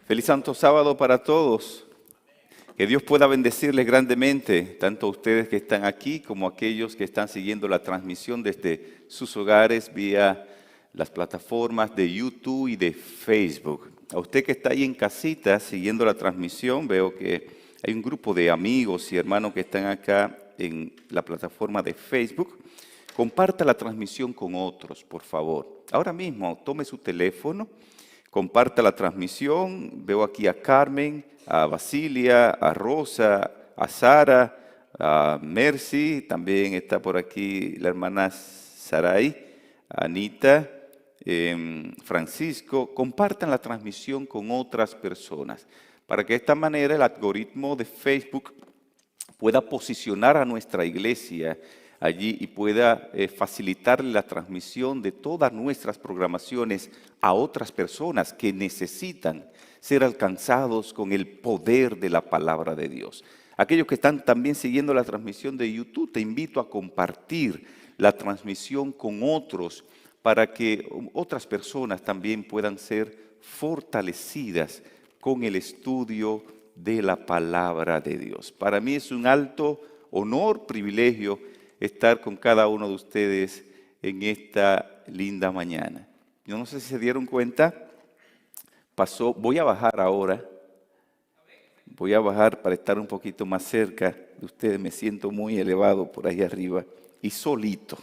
Feliz Santo Sábado para todos. Que Dios pueda bendecirles grandemente, tanto a ustedes que están aquí como a aquellos que están siguiendo la transmisión desde sus hogares vía las plataformas de YouTube y de Facebook. A usted que está ahí en casita siguiendo la transmisión, veo que hay un grupo de amigos y hermanos que están acá en la plataforma de Facebook. Comparta la transmisión con otros, por favor. Ahora mismo, tome su teléfono. Comparta la transmisión. Veo aquí a Carmen, a Basilia, a Rosa, a Sara, a Mercy. También está por aquí la hermana Saray, Anita, Francisco. Compartan la transmisión con otras personas para que de esta manera el algoritmo de Facebook pueda posicionar a nuestra iglesia allí y pueda facilitarle la transmisión de todas nuestras programaciones a otras personas que necesitan ser alcanzados con el poder de la palabra de Dios. Aquellos que están también siguiendo la transmisión de YouTube, te invito a compartir la transmisión con otros para que otras personas también puedan ser fortalecidas con el estudio de la palabra de Dios. Para mí es un alto honor, privilegio, estar con cada uno de ustedes en esta linda mañana. Yo no sé si se dieron cuenta, voy a bajar ahora, voy a bajar para estar un poquito más cerca de ustedes. Me siento muy elevado por ahí arriba y solito,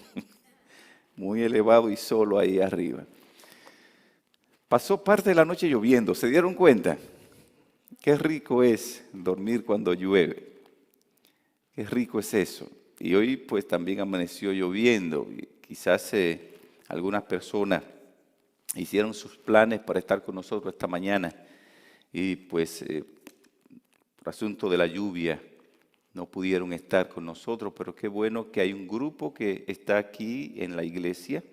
muy elevado y solo ahí arriba. Pasó parte de la noche lloviendo, ¿se dieron cuenta? Qué rico es dormir cuando llueve, qué rico es eso. Y hoy pues también amaneció lloviendo. Quizás algunas personas hicieron sus planes para estar con nosotros esta mañana y pues por asunto de la lluvia no pudieron estar con nosotros, pero qué bueno que hay un grupo que está aquí en la iglesia.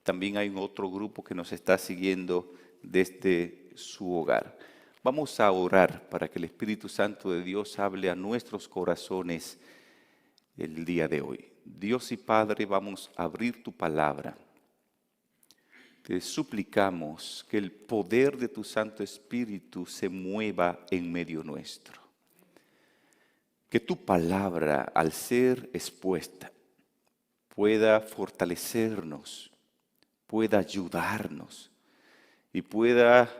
También hay otro grupo que nos está siguiendo desde su hogar. Vamos a orar para que el Espíritu Santo de Dios hable a nuestros corazones el día de hoy. Dios y Padre, vamos a abrir tu palabra. Te suplicamos que el poder de tu Santo Espíritu se mueva en medio nuestro. Que tu palabra, al ser expuesta, pueda fortalecernos, pueda ayudarnos y pueda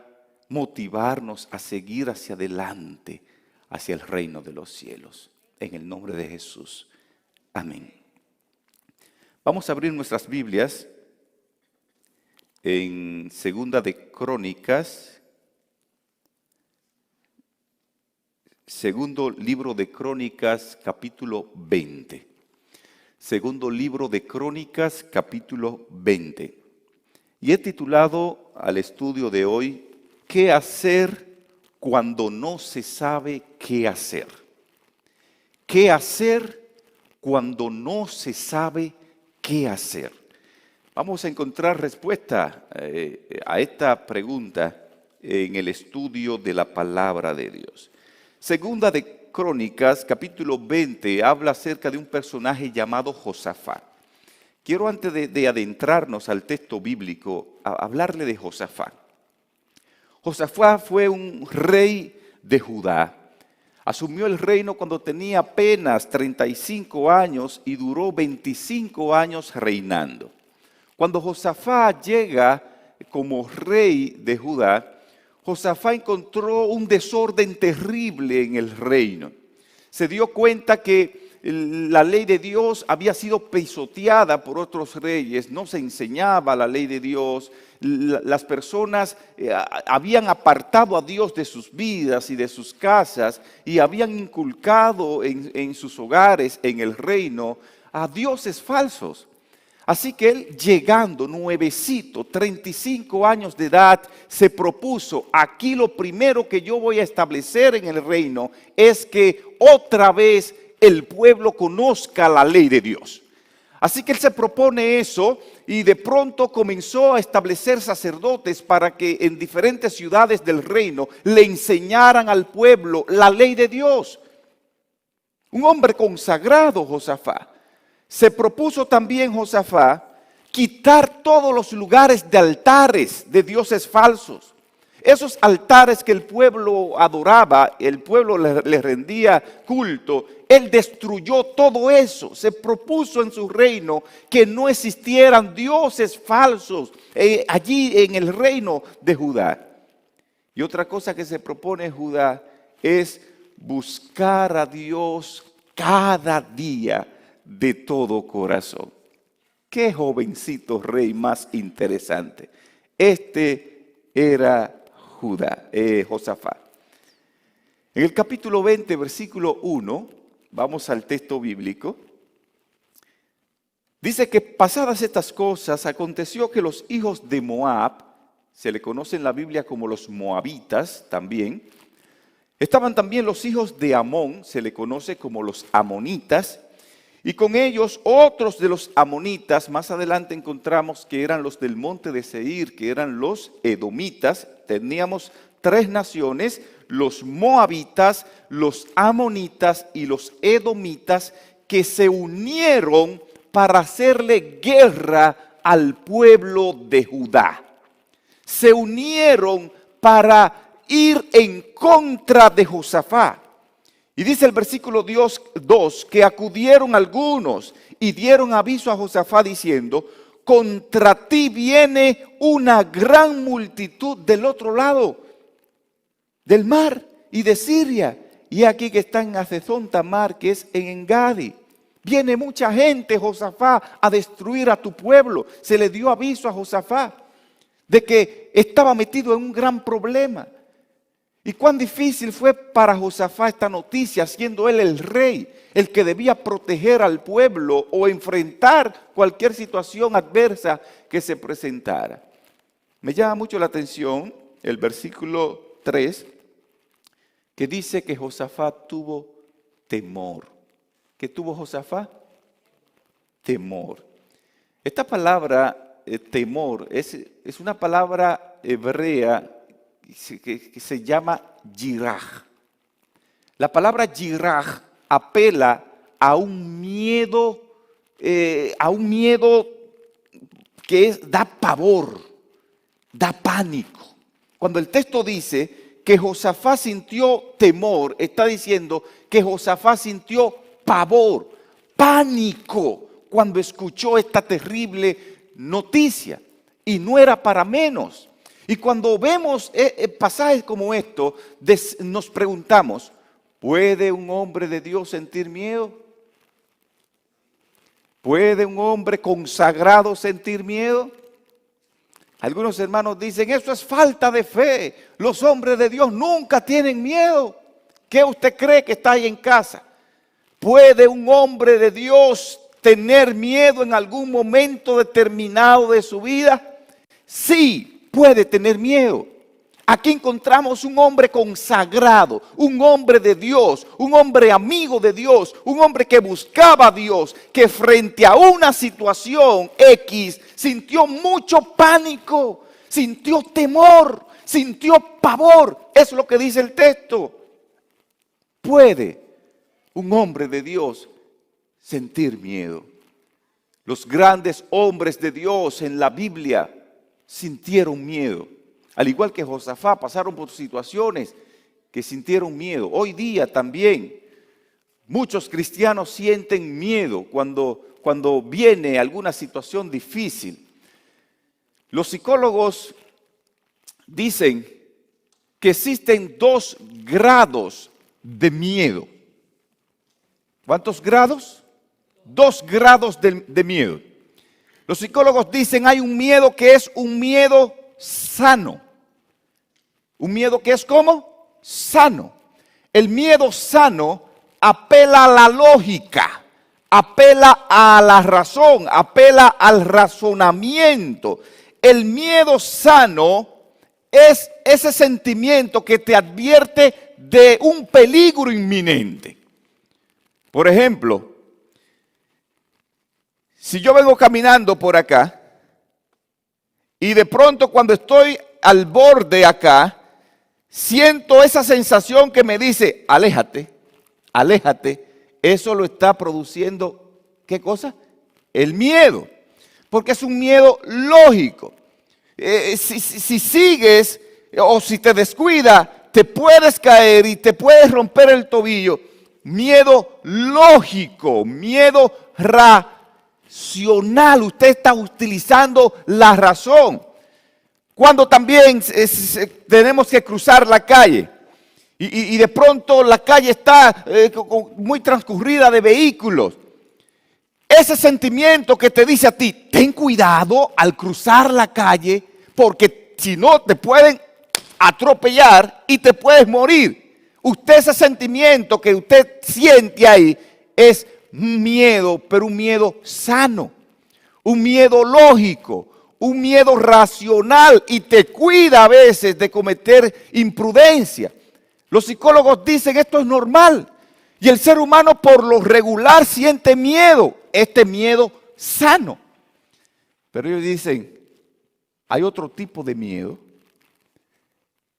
motivarnos a seguir hacia adelante, hacia el reino de los cielos. En el nombre de Jesús. Amén. Vamos a abrir nuestras Biblias en Segunda de Crónicas, segundo libro de Crónicas, capítulo 20. Segundo libro de Crónicas, capítulo 20. Y he titulado al estudio de hoy, ¿qué hacer cuando no se sabe qué hacer? ¿Qué hacer cuando no se sabe qué hacer? Vamos a encontrar respuesta a esta pregunta en el estudio de la palabra de Dios. Segunda de Crónicas, capítulo 20, habla acerca de un personaje llamado Josafat. Quiero antes de adentrarnos al texto bíblico, hablarle de Josafat. Josafat fue un rey de Judá. Asumió el reino cuando tenía apenas 35 años y duró 25 años reinando. Cuando Josafat llega como rey de Judá, Josafat encontró un desorden terrible en el reino. Se dio cuenta que la ley de Dios había sido pisoteada por otros reyes, no se enseñaba la ley de Dios, las personas habían apartado a Dios de sus vidas y de sus casas y habían inculcado en sus hogares, en el reino, a dioses falsos. Así que él, llegando nuevecito, 35 años de edad, se propuso: aquí lo primero que yo voy a establecer en el reino es que otra vez el pueblo conozca la ley de Dios. Así que él se propone eso y de pronto comenzó a establecer sacerdotes para que en diferentes ciudades del reino le enseñaran al pueblo la ley de Dios. Un hombre consagrado, Josafat. Se propuso también Josafat quitar todos los lugares de altares de dioses falsos. Esos altares que el pueblo adoraba, el pueblo le rendía culto, él destruyó todo eso. Se propuso en su reino que no existieran dioses falsos allí en el reino de Judá. Y otra cosa que se propone Judá es buscar a Dios cada día de todo corazón. Qué jovencito rey más interesante. Este era Josafat. En el capítulo 20, versículo 1, vamos al texto bíblico. Dice que pasadas estas cosas, aconteció que los hijos de Moab, se le conoce en la Biblia como los moabitas también, estaban también los hijos de Amón, se le conoce como los amonitas, y con ellos otros de los amonitas. Más adelante encontramos que eran los del monte de Seir, que eran los edomitas. Teníamos tres naciones: los moabitas, los amonitas y los edomitas, que se unieron para hacerle guerra al pueblo de Judá. Se unieron para ir en contra de Josafat. Y dice el versículo 2 que acudieron algunos y dieron aviso a Josafat diciendo: contra ti viene una gran multitud del otro lado del mar y de Siria. Y aquí que está en Hazezón Tamar, que es en Engadi. Viene mucha gente, Josafat, a destruir a tu pueblo. Se le dio aviso a Josafat de que estaba metido en un gran problema. Y cuán difícil fue para Josafat esta noticia, siendo él el rey, el que debía proteger al pueblo o enfrentar cualquier situación adversa que se presentara. Me llama mucho la atención el versículo 3, que dice que Josafat tuvo temor. ¿Qué tuvo Josafat? Temor. Esta palabra temor es una palabra hebrea que se llama yiraj. La palabra yiraj apela a un miedo que da pavor, da pánico. Cuando el texto dice que Josafat sintió temor, está diciendo que Josafat sintió pavor, pánico, cuando escuchó esta terrible noticia. Y no era para menos. Y cuando vemos pasajes como esto, nos preguntamos: ¿puede un hombre de Dios sentir miedo? ¿Puede un hombre consagrado sentir miedo? Algunos hermanos dicen: eso es falta de fe. Los hombres de Dios nunca tienen miedo. ¿Qué usted cree que está ahí en casa? ¿Puede un hombre de Dios tener miedo en algún momento determinado de su vida? Sí. Puede tener miedo. Aquí encontramos un hombre consagrado, un hombre de Dios, un hombre amigo de Dios, un hombre que buscaba a Dios, que frente a una situación X sintió mucho pánico, sintió temor, sintió pavor. Es lo que dice el texto. ¿Puede un hombre de Dios sentir miedo? Los grandes hombres de Dios en la Biblia sintieron miedo. Al igual que Josafat, pasaron por situaciones que sintieron miedo. Hoy día también muchos cristianos sienten miedo cuando viene alguna situación difícil. Los psicólogos dicen que existen 2 grados de miedo. ¿Cuántos grados? 2 grados de miedo. Los psicólogos dicen hay un miedo que es un miedo sano. Un miedo que es ¿cómo? Sano. El miedo sano apela a la lógica, apela a la razón, apela al razonamiento. El miedo sano es ese sentimiento que te advierte de un peligro inminente. Por ejemplo, si yo vengo caminando por acá y de pronto cuando estoy al borde acá, siento esa sensación que me dice, aléjate, aléjate. Eso lo está produciendo, ¿qué cosa? El miedo, porque es un miedo lógico. Si sigues o si te descuidas, te puedes caer y te puedes romper el tobillo. Miedo lógico, miedo racional. Usted está utilizando la razón. Cuando también tenemos que cruzar la calle y de pronto la calle está muy transcurrida de vehículos. Ese sentimiento que te dice a ti, ten cuidado al cruzar la calle porque si no te pueden atropellar y te puedes morir. Ese sentimiento que usted siente ahí es miedo, pero un miedo sano, un miedo lógico, un miedo racional y te cuida a veces de cometer imprudencia. Los psicólogos dicen esto es normal y el ser humano por lo regular siente miedo, este miedo sano. Pero ellos dicen, hay otro tipo de miedo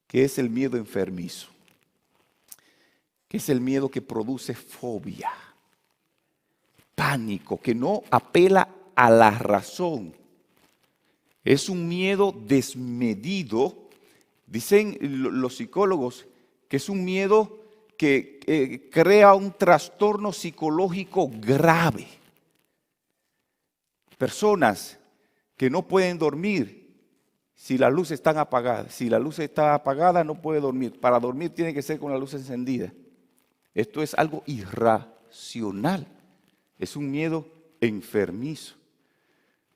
que es el miedo enfermizo, que es el miedo que produce fobia, pánico, que no apela a la razón. Es un miedo desmedido. Dicen los psicólogos que es un miedo que crea un trastorno psicológico grave. Personas que no pueden dormir si las luces están apagadas. Si la luz está apagada no puede dormir. Para dormir tiene que ser con la luz encendida. Esto es algo irracional. Es un miedo enfermizo.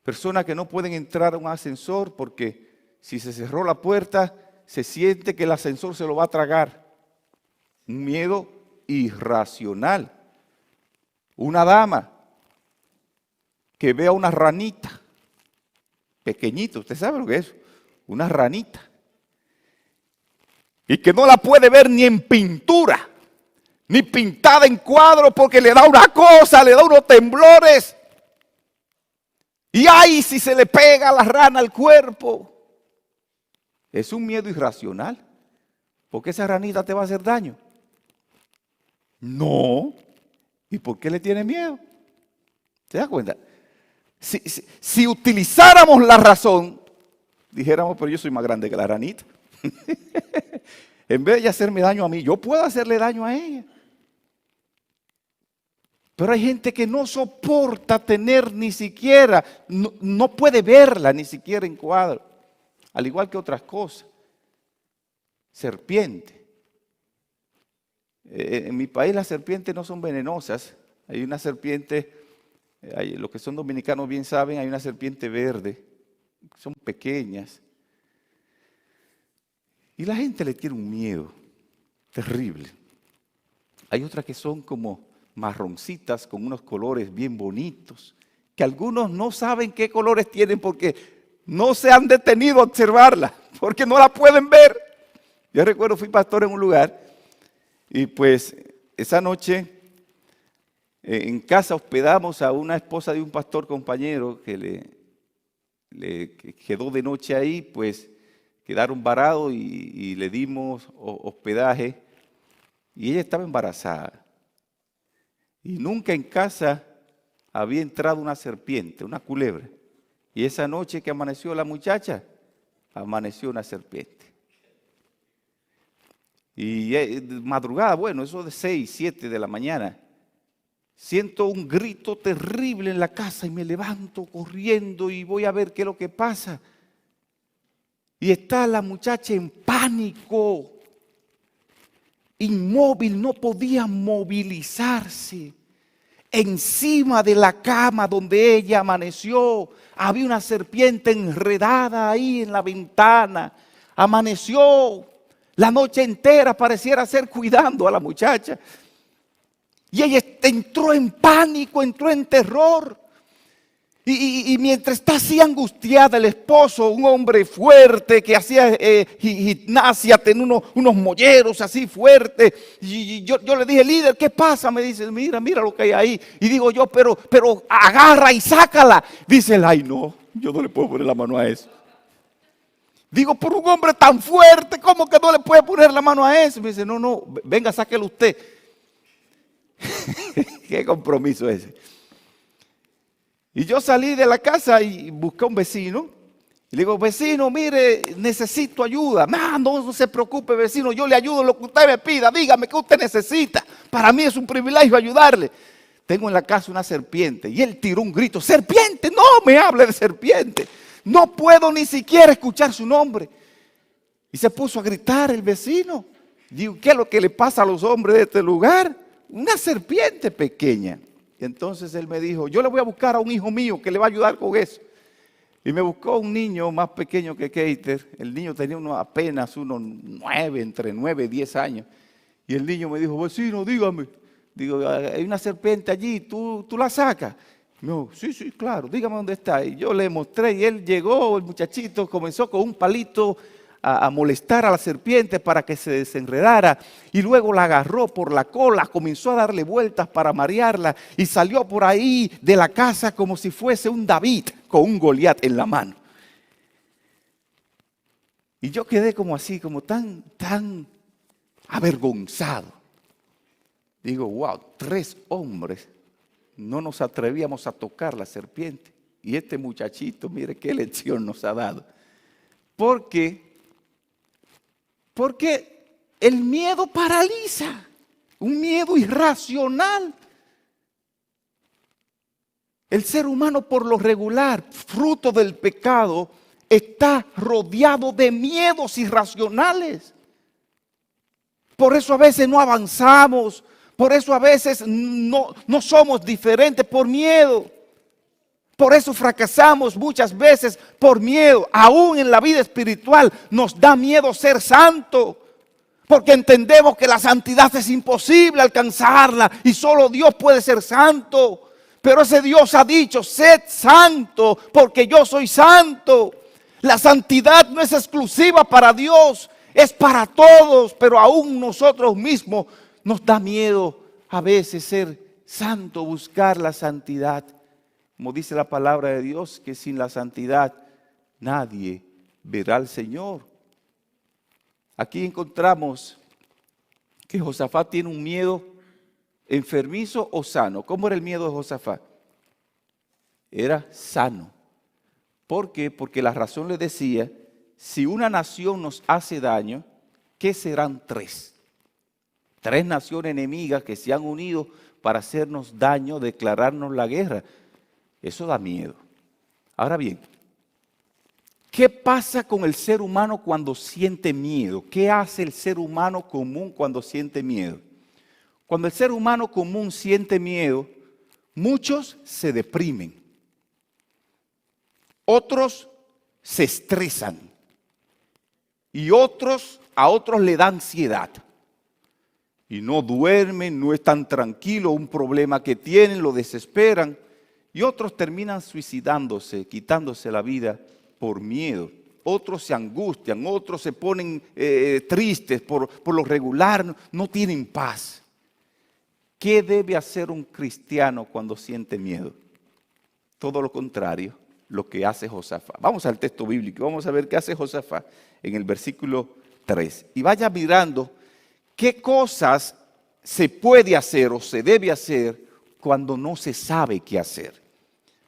Personas que no pueden entrar a un ascensor porque si se cerró la puerta, se siente que el ascensor se lo va a tragar. Un miedo irracional. Una dama que vea una ranita, pequeñita, usted sabe lo que es, una ranita, y que no la puede ver ni en pintura, ni pintada en cuadro porque le da una cosa, le da unos temblores. Y ay, si se le pega la rana al cuerpo. Es un miedo irracional. ¿Por qué esa ranita te va a hacer daño? No. ¿Y por qué le tiene miedo? ¿Se da cuenta? Si utilizáramos la razón, dijéramos, pero yo soy más grande que la ranita. En vez de hacerme daño a mí, yo puedo hacerle daño a ella. Pero hay gente que no soporta tener ni siquiera, no puede verla ni siquiera en cuadro. Al igual que otras cosas. Serpiente. En mi país las serpientes no son venenosas. Hay una serpiente, los que son dominicanos bien saben, hay una serpiente verde. Son pequeñas. Y la gente le tiene un miedo terrible. Hay otras que son como marroncitas con unos colores bien bonitos, que algunos no saben qué colores tienen porque no se han detenido a observarla, porque no la pueden ver. Yo recuerdo, fui pastor en un lugar y pues esa noche en casa hospedamos a una esposa de un pastor compañero que le quedó de noche ahí, pues quedaron varados y le dimos hospedaje y ella estaba embarazada. Y nunca en casa había entrado una serpiente, una culebra. Y esa noche que amaneció la muchacha, amaneció una serpiente. Y madrugada, bueno, eso de 6, 7 de la mañana, siento un grito terrible en la casa y me levanto corriendo y voy a ver qué es lo que pasa. Y está la muchacha en pánico, inmóvil, no podía movilizarse. Encima de la cama donde ella amaneció, había una serpiente enredada ahí en la ventana. Amaneció la noche entera, pareciera ser cuidando a la muchacha. Y ella entró en pánico, entró en terror. Y mientras está así angustiada, el esposo, un hombre fuerte que hacía gimnasia, tenía unos molleros así fuertes. Y yo le dije, líder, ¿qué pasa? Me dice, mira lo que hay ahí. Y digo yo, pero agarra y sácala. Dice él, ay no, yo no le puedo poner la mano a eso. Digo, por un hombre tan fuerte, ¿cómo que no le puede poner la mano a eso? Me dice, no, venga, sáquelo usted. Qué compromiso ese. Y yo salí de la casa y busqué a un vecino. Y le digo, vecino, mire, necesito ayuda. No se preocupe, vecino, yo le ayudo en lo que usted me pida. Dígame qué usted necesita. Para mí es un privilegio ayudarle. Tengo en la casa una serpiente. Y él tiró un grito, ¡serpiente! No me hable de serpiente. No puedo ni siquiera escuchar su nombre. Y se puso a gritar el vecino. Digo, ¿qué es lo que le pasa a los hombres de este lugar? Una serpiente pequeña. Y entonces él me dijo, yo le voy a buscar a un hijo mío que le va a ayudar con eso. Y me buscó un niño más pequeño que Keiter. El niño tenía apenas unos 9, entre 9 y 10 años. Y el niño me dijo, vecino, dígame. Digo, hay una serpiente allí, ¿tú la sacas? No, sí, claro, dígame dónde está. Y yo le mostré y él llegó, el muchachito comenzó con un palito a molestar a la serpiente para que se desenredara y luego la agarró por la cola, comenzó a darle vueltas para marearla y salió por ahí de la casa como si fuese un David con un Goliat en la mano. Y yo quedé como así, como tan avergonzado. Digo, wow, 3 hombres no nos atrevíamos a tocar la serpiente. Y este muchachito, mire qué lección nos ha dado. Porque el miedo paraliza, un miedo irracional. El ser humano por lo regular, fruto del pecado, está rodeado de miedos irracionales. Por eso a veces no avanzamos, por eso a veces no somos diferentes por miedo. Por eso fracasamos muchas veces por miedo. Aún en la vida espiritual nos da miedo ser santo. Porque entendemos que la santidad es imposible alcanzarla y solo Dios puede ser santo. Pero ese Dios ha dicho, sed santo porque yo soy santo. La santidad no es exclusiva para Dios, es para todos. Pero aún nosotros mismos nos da miedo a veces ser santo, buscar la santidad. Como dice la palabra de Dios, que sin la santidad nadie verá al Señor. Aquí encontramos que Josafat tiene un miedo enfermizo o sano. ¿Cómo era el miedo de Josafat? Era sano. ¿Por qué? Porque la razón le decía, si una nación nos hace daño, ¿qué serán 3? 3 naciones enemigas que se han unido para hacernos daño, declararnos la guerra. Eso da miedo. Ahora bien, ¿qué pasa con el ser humano cuando siente miedo? ¿Qué hace el ser humano común cuando siente miedo? Cuando el ser humano común siente miedo, muchos se deprimen. Otros se estresan. Y a otros le da ansiedad. Y no duermen, no están tranquilos, un problema que tienen, lo desesperan. Y otros terminan suicidándose, quitándose la vida por miedo. Otros se angustian, otros se ponen tristes por lo regular, no tienen paz. ¿Qué debe hacer un cristiano cuando siente miedo? Todo lo contrario, lo que hace Josafat. Vamos al texto bíblico, vamos a ver qué hace Josafat en el versículo 3. Y vaya mirando qué cosas se puede hacer o se debe hacer cuando no se sabe qué hacer.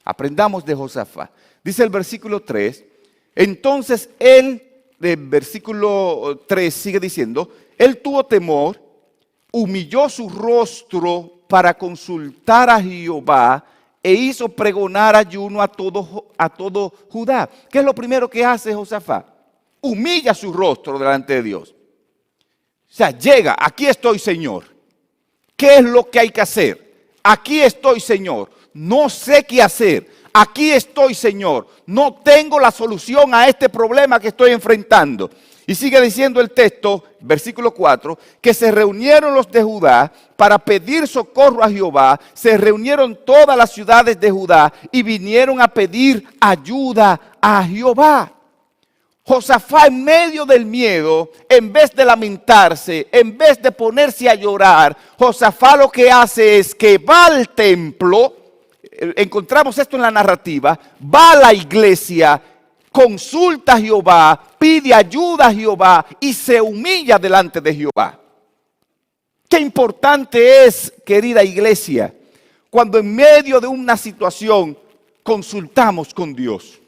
Aprendamos de Josafat. Dice el versículo 3, entonces él, del versículo 3 sigue diciendo, él tuvo temor, humilló su rostro para consultar a Jehová e hizo pregonar ayuno a todo Judá. ¿Qué es lo primero que hace Josafat? Humilla su rostro delante de Dios. O sea, llega, aquí estoy, Señor. ¿Qué es lo que hay que hacer? Aquí estoy, Señor. No sé qué hacer. Aquí estoy, Señor. No tengo la solución a este problema que estoy enfrentando. Y sigue diciendo el texto, versículo 4, que se reunieron los de Judá para pedir socorro a Jehová. Se reunieron todas las ciudades de Judá y vinieron a pedir ayuda a Jehová. Josafat, en medio del miedo, en vez de lamentarse, en vez de ponerse a llorar, Josafat lo que hace es que va al templo. Encontramos esto en la narrativa. Va a la iglesia, consulta a Jehová, pide ayuda a Jehová y se humilla delante de Jehová. Qué importante es, querida iglesia, cuando en medio de una situación consultamos con Dios.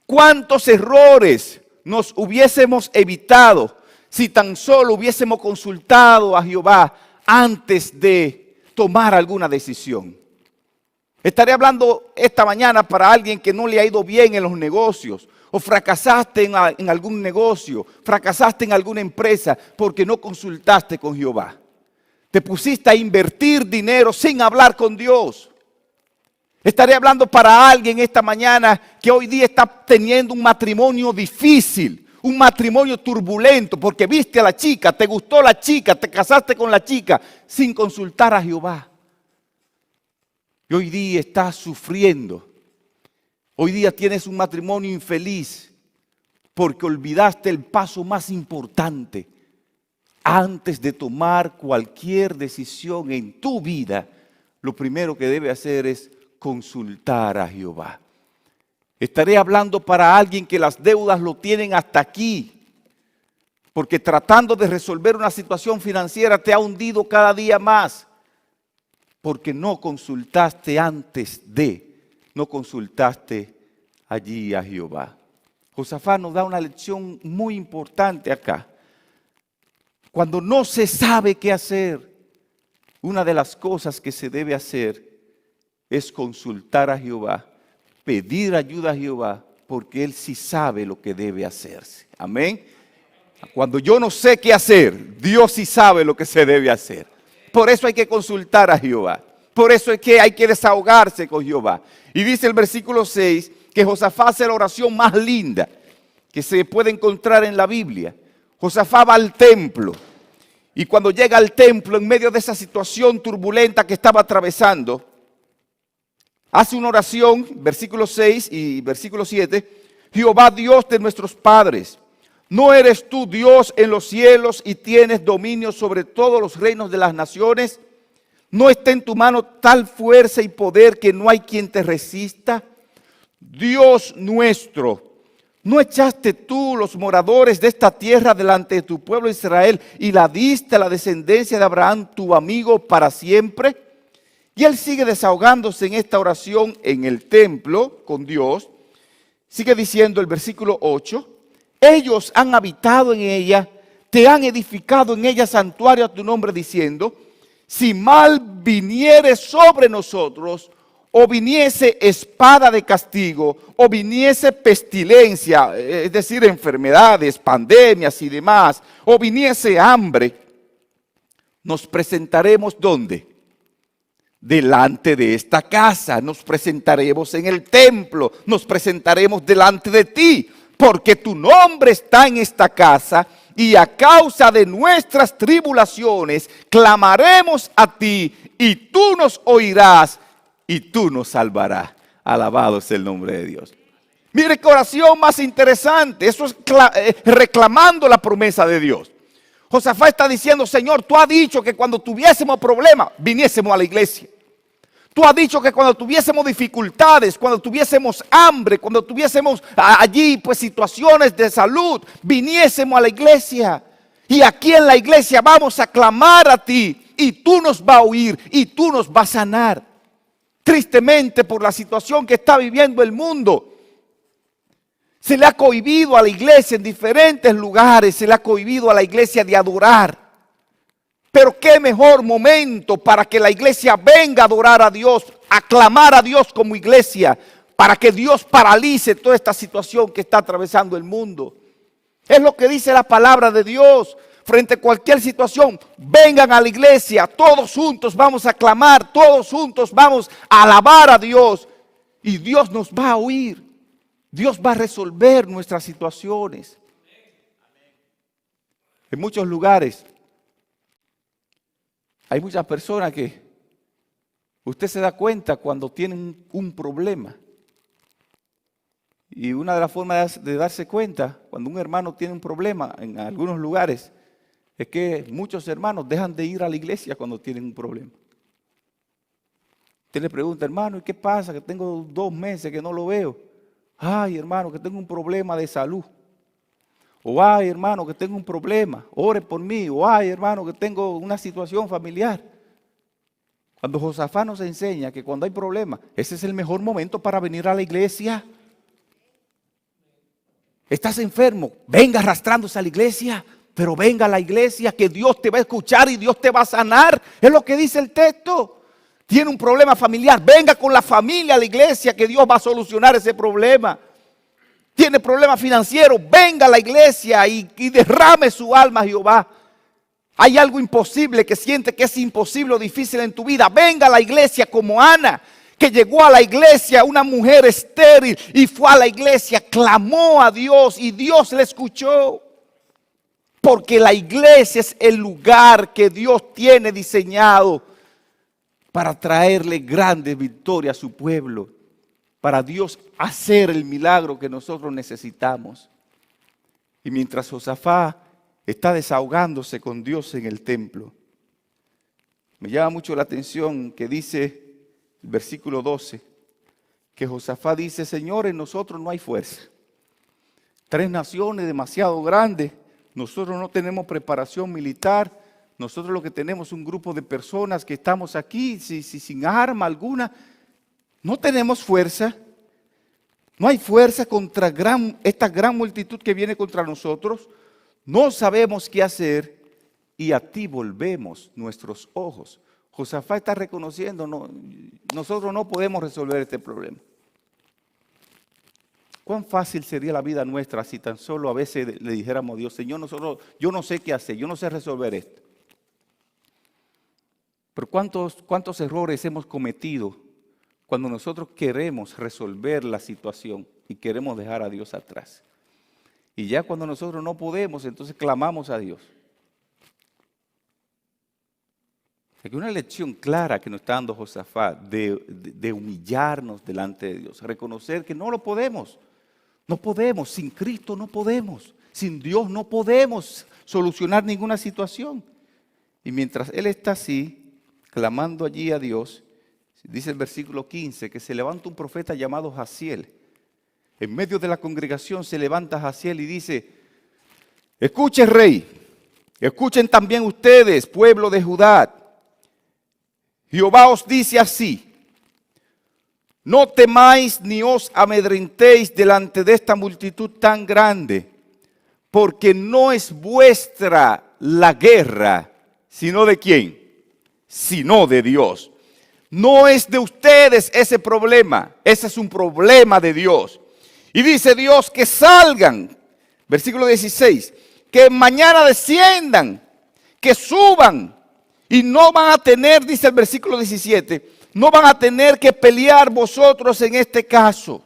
¿Cuántos errores nos hubiésemos evitado si tan solo hubiésemos consultado a Jehová antes de tomar alguna decisión? Estaré hablando esta mañana para alguien que no le ha ido bien en los negocios, o fracasaste en algún negocio, fracasaste en alguna empresa porque no consultaste con Jehová. Te pusiste a invertir dinero sin hablar con Dios. Estaré hablando para alguien esta mañana que hoy día está teniendo un matrimonio difícil, un matrimonio turbulento, porque viste a la chica, te gustó la chica, te casaste con la chica sin consultar a Jehová. Y hoy día estás sufriendo. Hoy día tienes un matrimonio infeliz porque olvidaste el paso más importante. Antes de tomar cualquier decisión en tu vida, lo primero que debe hacer es consultar a Jehová. Estaré hablando para alguien que las deudas lo tienen hasta aquí, porque tratando de resolver una situación financiera te ha hundido cada día más, porque no consultaste no consultaste allí a Jehová. Josafat nos da una lección muy importante acá. Cuando no se sabe qué hacer, una de las cosas que se debe hacer es consultar a Jehová, pedir ayuda a Jehová, porque Él sí sabe lo que debe hacerse. Amén. Cuando yo no sé qué hacer, Dios sí sabe lo que se debe hacer. Por eso hay que consultar a Jehová. Por eso es que hay que desahogarse con Jehová. Y dice el versículo 6 que Josafat hace la oración más linda que se puede encontrar en la Biblia. Josafat va al templo. Y cuando llega al templo, en medio de esa situación turbulenta que estaba atravesando, hace una oración, versículo 6 y versículo 7. Jehová, Dios de nuestros padres, ¿no eres tú Dios en los cielos y tienes dominio sobre todos los reinos de las naciones? ¿No está en tu mano tal fuerza y poder que no hay quien te resista? Dios nuestro, ¿no echaste tú los moradores de esta tierra delante de tu pueblo Israel y la diste a la descendencia de Abraham, tu amigo, para siempre? Y él sigue desahogándose en esta oración en el templo con Dios. Sigue diciendo el versículo 8, ellos han habitado en ella, te han edificado en ella santuario a tu nombre, diciendo, si mal viniere sobre nosotros, o viniese espada de castigo, o viniese pestilencia, es decir, enfermedades, pandemias y demás, o viniese hambre, nos presentaremos ¿dónde? Delante de esta casa, nos presentaremos en el templo, nos presentaremos delante de ti, porque tu nombre está en esta casa, y a causa de nuestras tribulaciones clamaremos a ti, y tú nos oirás, y tú nos salvarás. Alabado sea el nombre de Dios. Mire qué oración más interesante. Eso es reclamando la promesa de Dios. Josafat está diciendo, Señor, tú has dicho que cuando tuviésemos problemas, viniésemos a la iglesia. Tú has dicho que cuando tuviésemos dificultades, cuando tuviésemos hambre, cuando tuviésemos allí pues situaciones de salud, viniésemos a la iglesia. Y aquí en la iglesia vamos a clamar a ti y tú nos vas a oír y tú nos vas a sanar. Tristemente, por la situación que está viviendo el mundo, se le ha cohibido a la iglesia en diferentes lugares, se le ha cohibido a la iglesia de adorar. Pero qué mejor momento para que la iglesia venga a adorar a Dios, a clamar a Dios como iglesia, para que Dios paralice toda esta situación que está atravesando el mundo. Es lo que dice la palabra de Dios. frente a cualquier situación, vengan a la iglesia, todos juntos vamos a clamar, todos juntos vamos a alabar a Dios y Dios nos va a oír. Dios va a resolver nuestras situaciones. En muchos lugares hay muchas personas que usted se da cuenta cuando tienen un problema. Y una de las formas de darse cuenta cuando un hermano tiene un problema en algunos lugares es que muchos hermanos dejan de ir a la iglesia cuando tienen un problema. Usted le pregunta, hermano, ¿y qué pasa? Que tengo 2 meses que no lo veo. Ay, hermano, que tengo un problema de salud. O ay, hermano, que tengo un problema, ore por mí. O ay, hermano, que tengo una situación familiar. Cuando Josafat nos enseña que cuando hay problemas, ese es el mejor momento para venir a la iglesia. Estás enfermo, venga arrastrándose a la iglesia, pero venga a la iglesia que Dios te va a escuchar y Dios te va a sanar. Es lo que dice el texto. Tiene un problema familiar, venga con la familia a la iglesia que Dios va a solucionar ese problema. Tiene problemas financieros, venga a la iglesia y derrame su alma a Jehová. Hay algo imposible que siente que es imposible o difícil en tu vida, venga a la iglesia como Ana, que llegó a la iglesia, una mujer estéril, y fue a la iglesia, clamó a Dios y Dios le escuchó. Porque la iglesia es el lugar que Dios tiene diseñado para traerle grandes victorias a su pueblo, para Dios hacer el milagro que nosotros necesitamos. Y mientras Josafat está desahogándose con Dios en el templo, me llama mucho la atención que dice el versículo 12, que Josafat dice, Señor, en nosotros no hay fuerza. 3 naciones demasiado grandes, nosotros no tenemos preparación militar, nosotros lo que tenemos es un grupo de personas que estamos aquí sin arma alguna, no tenemos fuerza, no hay fuerza contra esta gran multitud que viene contra nosotros, no sabemos qué hacer y a ti volvemos nuestros ojos. Josafat está reconociendo, nosotros no podemos resolver este problema. ¿Cuán fácil sería la vida nuestra si tan solo a veces le dijéramos a Dios, Señor, yo no sé qué hacer, yo no sé resolver esto? Pero ¿cuántos errores hemos cometido cuando nosotros queremos resolver la situación y queremos dejar a Dios atrás? Y ya cuando nosotros no podemos, entonces clamamos a Dios. Hay una lección clara que nos está dando Josafat de humillarnos delante de Dios, reconocer que no lo podemos, no podemos, sin Cristo no podemos, sin Dios no podemos solucionar ninguna situación. Y mientras él está así, clamando allí a Dios, dice el versículo 15, que se levanta un profeta llamado Jaziel. En medio de la congregación se levanta Jaziel y dice, escuchen rey, escuchen también ustedes, pueblo de Judá. Jehová os dice así, no temáis ni os amedrentéis delante de esta multitud tan grande, porque no es vuestra la guerra, sino de quién, sino de Dios. No es de ustedes ese problema, ese es un problema de Dios. Y dice Dios que salgan, versículo 16, que mañana desciendan, que suban. Y no van a tener, dice el versículo 17, no van a tener que pelear vosotros en este caso.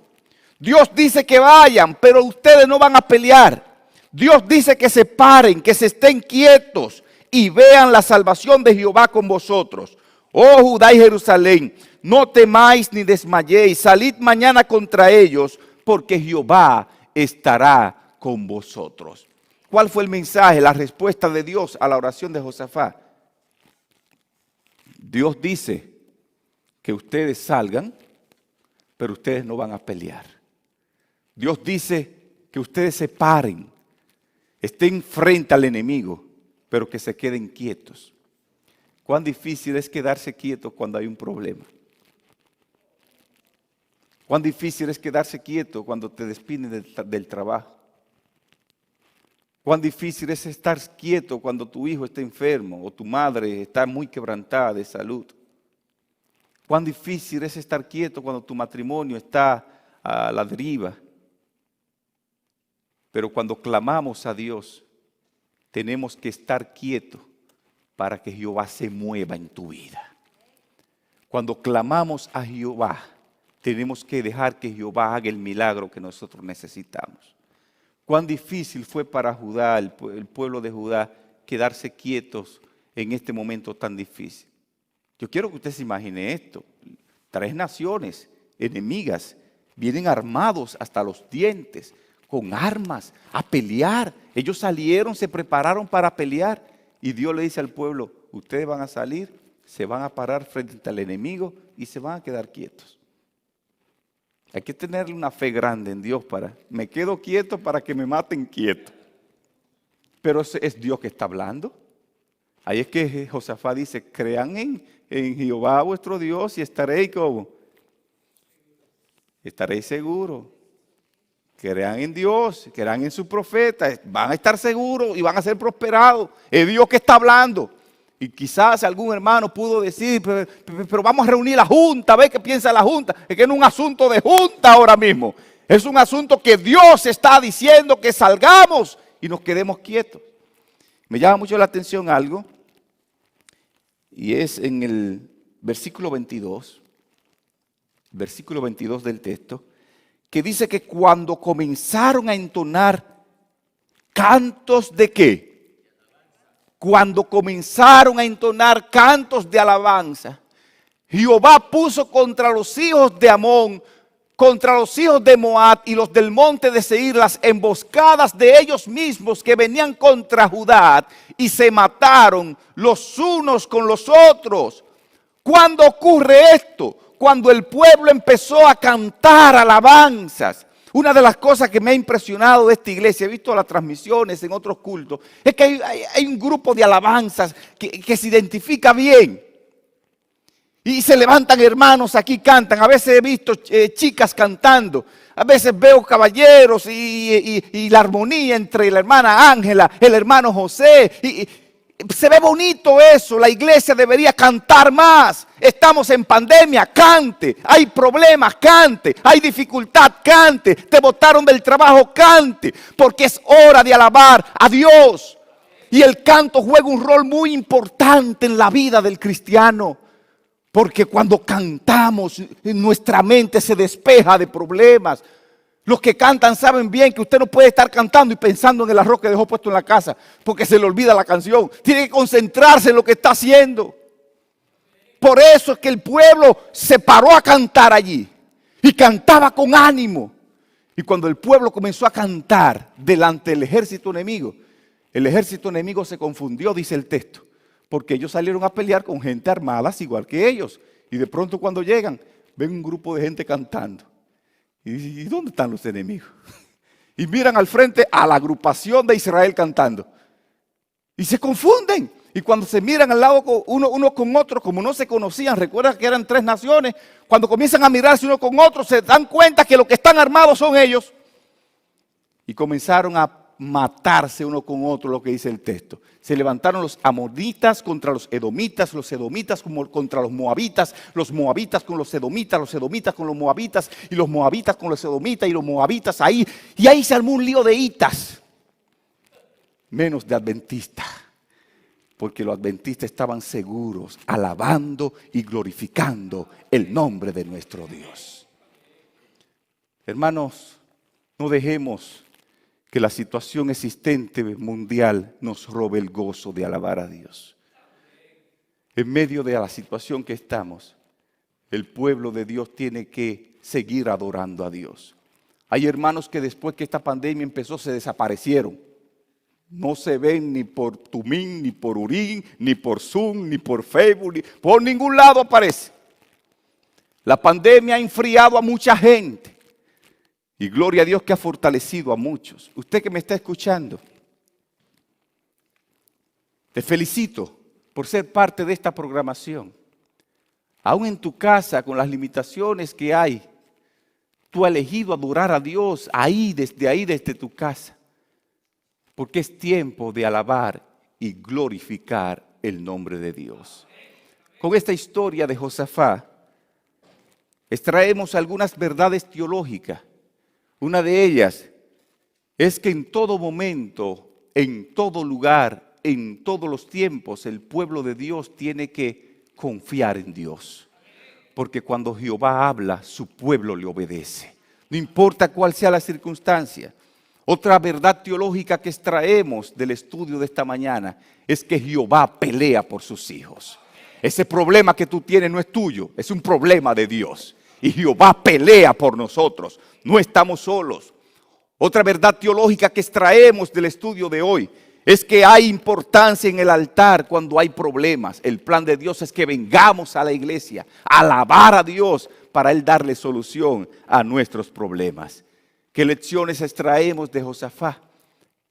Dios dice que vayan, pero ustedes no van a pelear. Dios dice que se paren, que se estén quietos y vean la salvación de Jehová con vosotros. Oh Judá y Jerusalén, no temáis ni desmayéis, salid mañana contra ellos, porque Jehová estará con vosotros. ¿Cuál fue el mensaje, la respuesta de Dios a la oración de Josafat? Dios dice que ustedes salgan, pero ustedes no van a pelear. Dios dice que ustedes se paren, estén frente al enemigo, pero que se queden quietos. Cuán difícil es quedarse quieto cuando hay un problema. Cuán difícil es quedarse quieto cuando te despiden del trabajo. Cuán difícil es estar quieto cuando tu hijo está enfermo o tu madre está muy quebrantada de salud. Cuán difícil es estar quieto cuando tu matrimonio está a la deriva. Pero cuando clamamos a Dios, tenemos que estar quietos para que Jehová se mueva en tu vida. Cuando clamamos a Jehová, tenemos que dejar que Jehová haga el milagro que nosotros necesitamos. Cuán difícil fue para Judá, el pueblo de Judá, quedarse quietos en este momento tan difícil. Yo quiero que usted se imagine esto. 3 naciones enemigas vienen armados hasta los dientes, con armas, a pelear. Ellos salieron, se prepararon para pelear. Y Dios le dice al pueblo, ustedes van a salir, se van a parar frente al enemigo y se van a quedar quietos. Hay que tenerle una fe grande en Dios me quedo quieto para que me maten quieto. Pero es Dios que está hablando. Ahí es que Josafat dice, crean en Jehová vuestro Dios y estaréis como. Estaréis seguros. Crean en Dios, crean en su profeta, van a estar seguros y van a ser prosperados. Es Dios que está hablando. Y quizás algún hermano pudo decir, pero vamos a reunir la junta, a ver qué piensa la junta. Es que no es un asunto de junta ahora mismo. Es un asunto que Dios está diciendo que salgamos y nos quedemos quietos. Me llama mucho la atención algo, y es en el versículo 22 del texto, que dice que cuando comenzaron a entonar cantos de ¿qué? Cuando comenzaron a entonar cantos de alabanza, Jehová puso contra los hijos de Amón, contra los hijos de Moab y los del monte de Seir las emboscadas de ellos mismos que venían contra Judá y se mataron los unos con los otros. ¿Cuándo ocurre esto? Cuando el pueblo empezó a cantar alabanzas. Una de las cosas que me ha impresionado de esta iglesia, he visto las transmisiones en otros cultos, es que hay un grupo de alabanzas que se identifica bien. Y se levantan hermanos aquí, cantan. A veces he visto chicas cantando. A veces veo caballeros y la armonía entre la hermana Ángela, el hermano José. Y se ve bonito eso. La iglesia debería cantar más. Estamos en pandemia, cante. Hay problemas, cante. Hay dificultad, cante. Te botaron del trabajo, cante. Porque es hora de alabar a Dios. Y el canto juega un rol muy importante en la vida del cristiano. Porque cuando cantamos, nuestra mente se despeja de problemas. Los que cantan saben bien que usted no puede estar cantando y pensando en el arroz que dejó puesto en la casa, porque se le olvida la canción. Tiene que concentrarse en lo que está haciendo. Por eso es que el pueblo se paró a cantar allí y cantaba con ánimo. Y cuando el pueblo comenzó a cantar delante del ejército enemigo, el ejército enemigo se confundió, dice el texto. Porque ellos salieron a pelear con gente armada igual que ellos. Y de pronto cuando llegan, ven un grupo de gente cantando. Y dicen, ¿y dónde están los enemigos? Y miran al frente a la agrupación de Israel cantando. Y se confunden. Y cuando se miran al lado uno con otro, como no se conocían, recuerda que eran 3 naciones, cuando comienzan a mirarse uno con otro, se dan cuenta que los que están armados son ellos. Y comenzaron a matarse uno con otro, lo que dice el texto. Se levantaron los amonitas contra los edomitas contra los moabitas con los edomitas con los moabitas, y los moabitas con los edomitas, y los moabitas ahí. Y ahí se armó un lío de hitas, menos de adventistas, porque los adventistas estaban seguros, alabando y glorificando el nombre de nuestro Dios. Hermanos, no dejemos que la situación existente mundial nos robe el gozo de alabar a Dios. En medio de la situación que estamos, el pueblo de Dios tiene que seguir adorando a Dios. Hay hermanos que después que esta pandemia empezó se desaparecieron. No se ven ni por Tumín, ni por Urín, ni por Zoom, ni por Facebook, ni por ningún lado aparece. La pandemia ha enfriado a mucha gente. Y gloria a Dios que ha fortalecido a muchos. Usted que me está escuchando, te felicito por ser parte de esta programación. Aún en tu casa, con las limitaciones que hay, tú has elegido adorar a Dios desde tu casa. Porque es tiempo de alabar y glorificar el nombre de Dios. Con esta historia de Josafat, extraemos algunas verdades teológicas. Una de ellas es que en todo momento En todo lugar, en todos los tiempos, el pueblo de Dios tiene que confiar en Dios. Porque cuando Jehová habla, su pueblo le obedece. No importa cuál sea la circunstancia. Otra verdad teológica que extraemos del estudio de esta mañana es que Jehová pelea por sus hijos. Ese problema que tú tienes no es tuyo, es un problema de Dios. Y Jehová pelea por nosotros, no estamos solos. Otra verdad teológica que extraemos del estudio de hoy es que hay importancia en el altar cuando hay problemas. El plan de Dios es que vengamos a la iglesia a alabar a Dios para Él darle solución a nuestros problemas. ¿Qué lecciones extraemos de Josafat?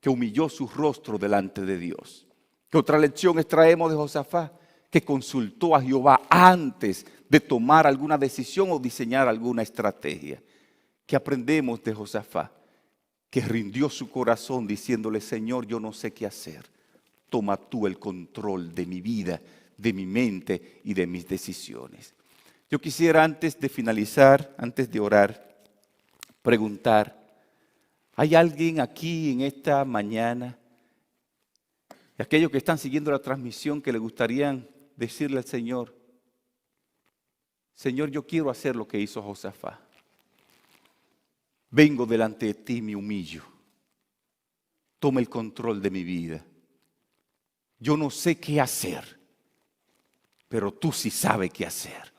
Que humilló su rostro delante de Dios. ¿Qué otra lección extraemos de Josafat? Que consultó a Jehová antes de tomar alguna decisión o diseñar alguna estrategia. ¿Qué aprendemos de Josafat? Que rindió su corazón diciéndole: Señor, yo no sé qué hacer. Toma tú el control de mi vida, de mi mente y de mis decisiones. Yo quisiera, antes de finalizar, antes de orar, preguntar: ¿hay alguien aquí en esta mañana, y aquellos que están siguiendo la transmisión, que le gustaría decirle al Señor: Señor, yo quiero hacer lo que hizo Josafat? Vengo delante de ti, me humillo. Toma el control de mi vida. Yo no sé qué hacer, pero tú sí sabes qué hacer.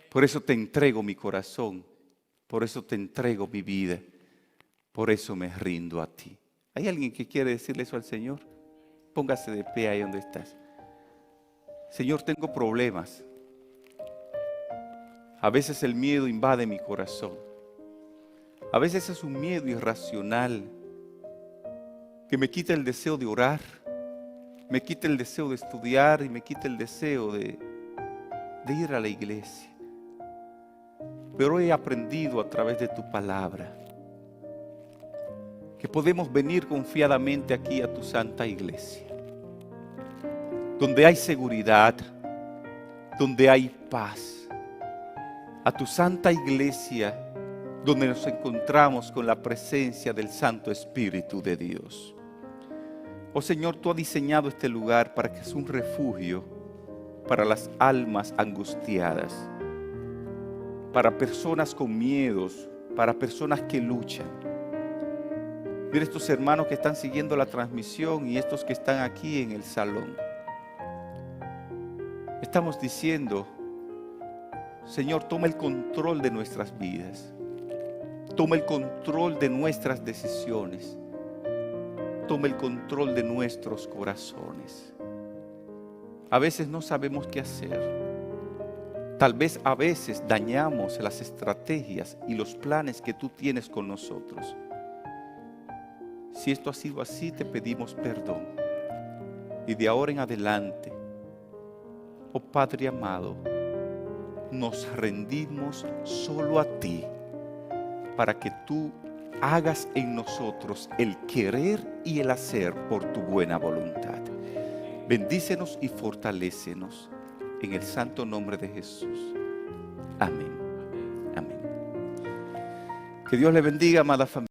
Por eso te entrego mi corazón, por eso te entrego mi vida, por eso me rindo a ti. ¿Hay alguien que quiere decirle eso al Señor? Póngase de pie ahí donde estás. Señor, tengo problemas. A veces el miedo invade mi corazón. A veces es un miedo irracional que me quita el deseo de orar, me quita el deseo de estudiar y me quita el deseo de ir a la iglesia. Pero he aprendido a través de tu palabra que podemos venir confiadamente aquí a tu santa iglesia, donde hay seguridad, donde hay paz. A tu santa iglesia, donde nos encontramos con la presencia del Santo Espíritu de Dios. Oh Señor, tú has diseñado este lugar para que sea un refugio para las almas angustiadas, para personas con miedos, para personas que luchan. Mira estos hermanos que están siguiendo la transmisión y estos que están aquí en el salón. Estamos diciendo: Señor, toma el control de nuestras vidas. Toma el control de nuestras decisiones. Toma el control de nuestros corazones. A veces no sabemos qué hacer. Tal vez a veces dañamos las estrategias y los planes que tú tienes con nosotros. Si esto ha sido así, te pedimos perdón. Y de ahora en adelante, oh Padre amado, nos rendimos solo a ti, para que tú hagas en nosotros el querer y el hacer por tu buena voluntad. Bendícenos y fortalécenos en el santo nombre de Jesús. Amén. Amén. Que Dios le bendiga, amada familia.